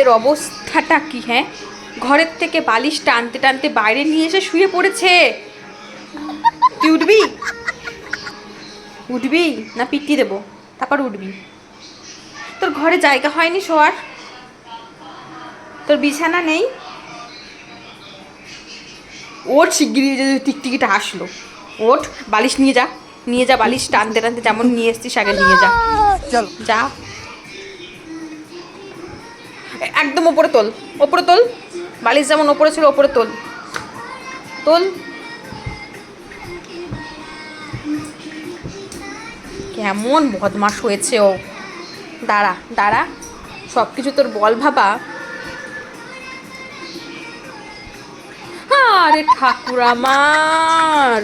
এর অবস্থাটা কি? হ্যাঁ, ঘরের থেকে বালিশ টানতে টানতে বাইরে নিয়ে এসে শুয়ে পড়েছে। তুই উঠবি? উঠবি না পিটিয়ে দেবো? তারপর উঠবি? তোর ঘরে জায়গা হয়নি শোয়ার? তোর বিছানা নেই? ওর শিগগিরই যে টিকটিকিটা আসলো। ওঠ, বালিশ নিয়ে যা, নিয়ে যা বালিশ টানতে টানতে যেমন নিয়ে এসছিস আগে নিয়ে যা। চল যা, একদম ওপরে তোল, ওপরে তোল। বালিশ যেমন ওপরে ছিল ওপরে তোল, তোল। কেমন বদমাশ হয়েছে ও। দাঁড়া দাঁড়া, সব কিছু তোর বল ভাবা। আরে ঠাকুর আমার,